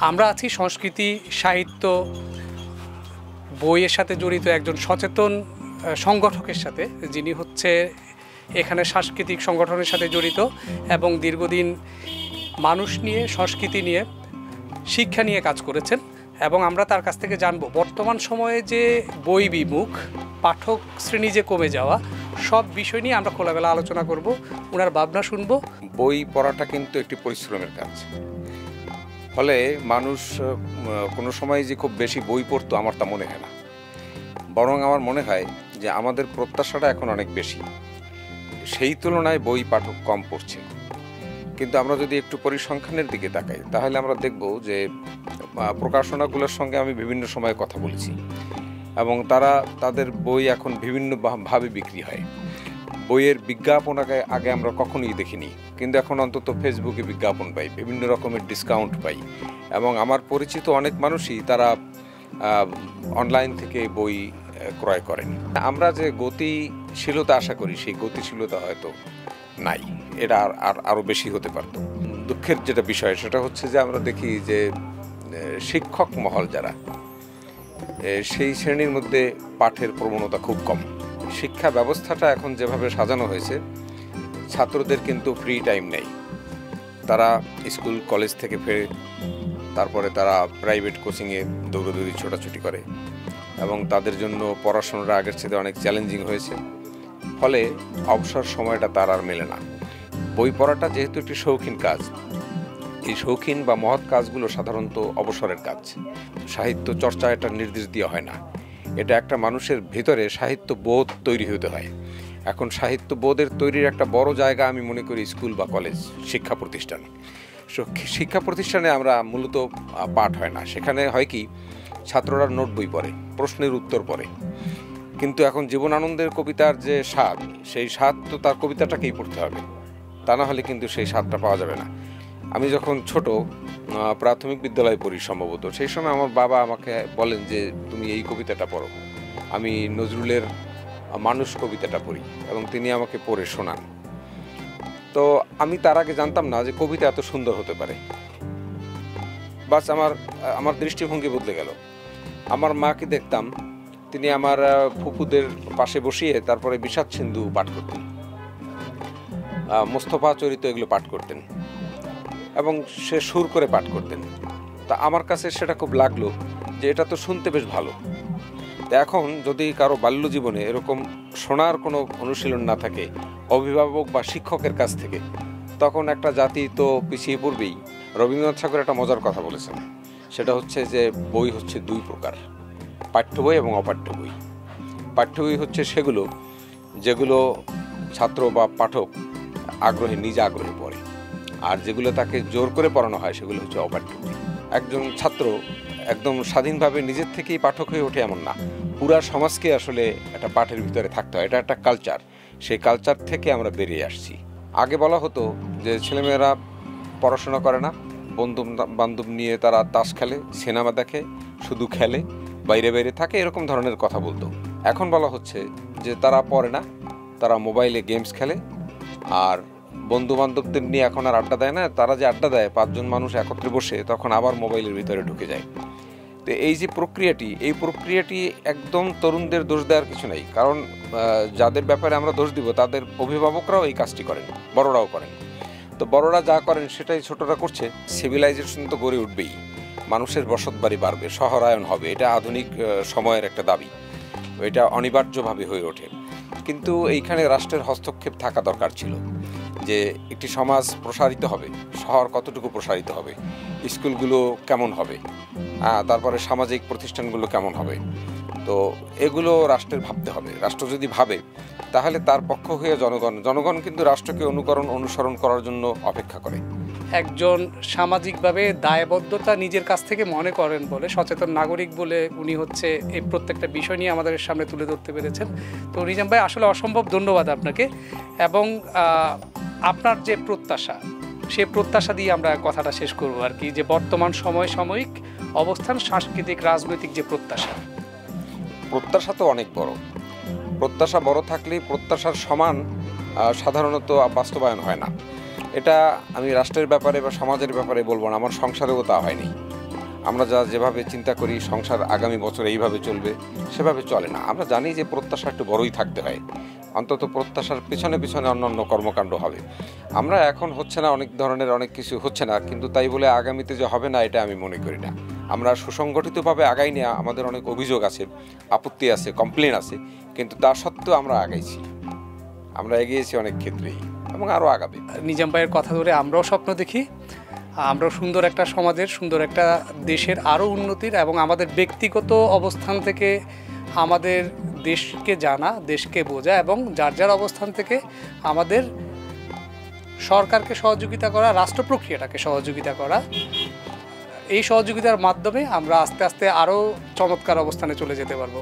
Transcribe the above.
আমরা আছি সংস্কৃতি সাহিত্য বইয়ের সাথে জড়িত একজন সচেতন সংগঠকের সাথে, যিনি হচ্ছে এখানে সাংস্কৃতিক সংগঠনের সাথে জড়িত এবং দীর্ঘদিন মানুষ নিয়ে, সংস্কৃতি নিয়ে, শিক্ষা নিয়ে কাজ করেছেন। এবং আমরা তার কাছ থেকে জানবো বর্তমান সময়ে যে বই বিমুখ পাঠক শ্রেণী যে কমে যাওয়া, সব বিষয় নিয়ে আমরা খোলামেলা আলোচনা করব, ওনার ভাবনা শুনবো। বই পড়াটা কিন্তু একটি পরিশ্রমের কাজ, ফলে মানুষ কোনো সময় যে খুব বেশি বই পড়তো আমার তা মনে হয় না। বরং আমার মনে হয় যে আমাদের প্রত্যাশাটা এখন অনেক বেশি, সেই তুলনায় বই পাঠক কম পড়ছে। কিন্তু আমরা যদি একটু পরিসংখ্যানের দিকে তাকাই তাহলে আমরা দেখব যে প্রকাশনাগুলোর সঙ্গে আমি বিভিন্ন সময়ে কথা বলেছি এবং তাদের বই এখন বিভিন্নভাবে বিক্রি হয়। বইয়ের বিজ্ঞাপন আগে আমরা কখনোই দেখিনি, কিন্তু এখন অন্তত ফেসবুকে বিজ্ঞাপন পাই, বিভিন্ন রকমের ডিসকাউন্ট পাই এবং আমার পরিচিত অনেক মানুষই তারা অনলাইন থেকে বই ক্রয় করেন। আমরা যে গতিশীলতা আশা করি সেই গতিশীলতা হয়তো নাই, এটা আরও বেশি হতে পারত। দুঃখের যেটা বিষয় সেটা হচ্ছে যে আমরা দেখি যে শিক্ষক মহল যারা, সেই শ্রেণীর মধ্যে পাঠের প্রবণতা খুব কম। শিক্ষা ব্যবস্থাটা এখন যেভাবে সাজানো হয়েছে, ছাত্রদের কিন্তু ফ্রি টাইম নেই। তারা স্কুল কলেজ থেকে ফেরে তারপরে তারা প্রাইভেট কোচিংয়ে দৌড়াদৌড়ি ছোটাছুটি করে এবং তাদের জন্য পড়াশোনাটা আগের চেয়ে অনেক চ্যালেঞ্জিং হয়েছে। ফলে অবসর সময়টা তার আর মেলে না। বই পড়াটা যেহেতু একটি শৌখিন কাজ, এই শৌখিন বা মহৎ কাজগুলো সাধারণত অবসরের কাজ। সাহিত্য চর্চা এটা নির্দেশ দেওয়া হয় না, এটা একটা মানুষের ভিতরে সাহিত্য বোধ তৈরি হতে হয়। এখন সাহিত্য বোধের তৈরির একটা বড় জায়গা আমি মনে করি স্কুল বা কলেজ, শিক্ষা প্রতিষ্ঠান। শিক্ষা প্রতিষ্ঠানে আমরা মূলত পাঠ হয় না, সেখানে হয় কি ছাত্ররা নোট বই পড়ে, প্রশ্নের উত্তর পড়ে। কিন্তু এখন জীবনানন্দের কবিতার যে স্বাদ, সেই স্বাদ তো তার কবিতাটাকেই পড়তে হবে, তা না হলে কিন্তু সেই স্বাদটা পাওয়া যাবে না। আমি যখন ছোট প্রাথমিক বিদ্যালয়ে পড়ি সম্ভবত, সেই সময় আমার বাবা আমাকে বলেন যে তুমি এই কবিতাটা পড়ো। আমি নজরুলের মানুষ কবিতাটা পড়ি এবং তিনি আমাকে পড়ে শোনান। তো আমি তার আগে জানতাম না যে কবিতা এত সুন্দর হতে পারে। বাস আমার দৃষ্টিভঙ্গি বদলে গেল। আমার মাকে দেখতাম, তিনি আমার ফুফুদের পাশে বসিয়ে তারপরে বিষাদ সিন্ধু পাঠ করতেন, মোস্তফা চরিত এগুলো পাঠ করতেন এবং সে সুর করে পাঠ করতেন। তা আমার কাছে সেটা খুব লাগলো যে এটা তো শুনতে বেশ ভালো। তা এখন যদি কারো বাল্য জীবনে এরকম শোনার কোনো অনুশীলন না থাকে অভিভাবক বা শিক্ষকের কাছ থেকে, তখন একটা জাতি তো পিছিয়ে পড়বেই। রবীন্দ্রনাথ ঠাকুর একটা মজার কথা বলেছেন, সেটা হচ্ছে যে বই হচ্ছে দুই প্রকার, পাঠ্য বই এবং অপাঠ্য বই। পাঠ্য বই হচ্ছে সেগুলো যেগুলো ছাত্র বা পাঠক নিজে আগ্রহে পড়ে, আর যেগুলো তাকে জোর করে পড়ানো হয় সেগুলো হচ্ছে অপাঠ্য বই। একজন ছাত্র একদম স্বাধীনভাবে নিজের থেকেই পাঠক হয়ে ওঠে এমন না, পুরা সমাজকে আসলে একটা পাঠের ভিতরে থাকতে হয়, এটা একটা কালচার। সেই কালচার থেকে আমরা বেরিয়ে আসছি। আগে বলা হতো যে ছেলেমেয়েরা পড়াশোনা করে না, বন্ধু বান্ধব নিয়ে তারা তাস খেলে, সিনেমা দেখে, শুধু খেলে, বাইরে বাইরে থাকে, এরকম ধরনের কথা বলতো। এখন বলা হচ্ছে যে তারা পড়ে না, তারা মোবাইলে গেমস খেলে, আর বন্ধু বান্ধবদের নিয়ে এখন আর আড্ডা দেয় না। তারা যে আড্ডা দেয় 5 জন মানুষ একত্রে বসে, তখন আবার মোবাইলের ভিতরে ঢুকে যায়। তো এই যে প্রক্রিয়াটি একদম তরুণদের দোষ দেওয়ার কিছু নেই, কারণ যাদের ব্যাপারে আমরা দোষ দিব তাদের অভিভাবকরাও এই কাজটি করেন, বড়রাও করেন। তো বড়রা যা করেন সেটাই ছোটরা করছে। সিভিলাইজেশন তো গড়ে উঠবেই, মানুষের বসতবাড়ি বাড়বে, শহরায়ন হবে, এটা আধুনিক সময়ের একটা দাবি, এটা অনিবার্যভাবে হয়ে ওঠে। কিন্তু এইখানে রাষ্ট্রের হস্তক্ষেপ থাকা দরকার ছিল, যে একটি সমাজ প্রসারিত হবে, শহর কতটুকু প্রসারিত হবে, স্কুলগুলো কেমন হবে, তারপরে সামাজিক প্রতিষ্ঠানগুলো কেমন হবে। তো এগুলো রাষ্ট্রের ভাবতে হবে। রাষ্ট্র যদি ভাবে তাহলে তার পক্ষ হয়ে জনগণ কিন্তু রাষ্ট্রকে অনুসরণ করার জন্য অপেক্ষা করে। একজন সামাজিকভাবে দায়বদ্ধতা নিজের কাছ থেকে মনে করেন বলে, সচেতন নাগরিক বলে উনি হচ্ছে এই প্রত্যেকটা বিষয় নিয়ে আমাদের সামনে তুলে ধরতে পেরেছেন। তো নিজাম ভাই, আসলে অসম্ভব ধন্যবাদ আপনাকে। এবং আপনার যে প্রত্যাশা, সে প্রত্যাশা দিয়ে আমরা কথাটা শেষ করবো আর কি, যে বর্তমান সাময়িক অবস্থান, সাংস্কৃতিক রাজনৈতিক যে প্রত্যাশা তো অনেক বড়। প্রত্যাশা বড় থাকলেই প্রত্যাশার সমান সাধারণত বাস্তবায়ন হয় না। এটা আমি রাষ্ট্রের ব্যাপারে বা সমাজের ব্যাপারে বলবো না, আমার সংসারেও তা হয়নি। আমরা যেভাবে চিন্তা করি সংসার আগামী বছর এইভাবে চলবে, সেভাবে চলে না। আমরা জানি যে প্রত্যাশা একটু বড়ই থাকতে হয়, অন্তত প্রত্যাশার পিছনে পিছনে অন্যান্য কর্মকাণ্ড হবে। আমরা এখন হচ্ছে না, অনেক ধরনের অনেক কিছু হচ্ছে না, কিন্তু তাই বলে আগামীতে যে হবে না এটা আমি মনে করি না। আমরা সুসংগঠিতভাবে আগাই নিয়ে আমাদের অনেক অভিযোগ আছে, আপত্তি আছে, কমপ্লেন আছে, কিন্তু তা সত্ত্বেও আমরা আগাইছি, আমরা এগিয়েছি অনেক ক্ষেত্রেই এবং আরও আগাবে। নিজাম ভাইয়ের কথা ধরে আমরাও স্বপ্ন দেখি, আমরাও সুন্দর একটা সমাজের, সুন্দর একটা দেশের আরও উন্নতির, এবং আমাদের ব্যক্তিগত অবস্থান থেকে আমাদের দেশকে জানা, দেশকে বোঝা, এবং যার যার অবস্থান থেকে আমাদের সরকারকে সহযোগিতা করা, রাষ্ট্র প্রক্রিয়াটাকে সহযোগিতা করা। এই সহযোগিতার মাধ্যমে আমরা আস্তে আস্তে আরও চমৎকার অবস্থানে চলে যেতে পারবো।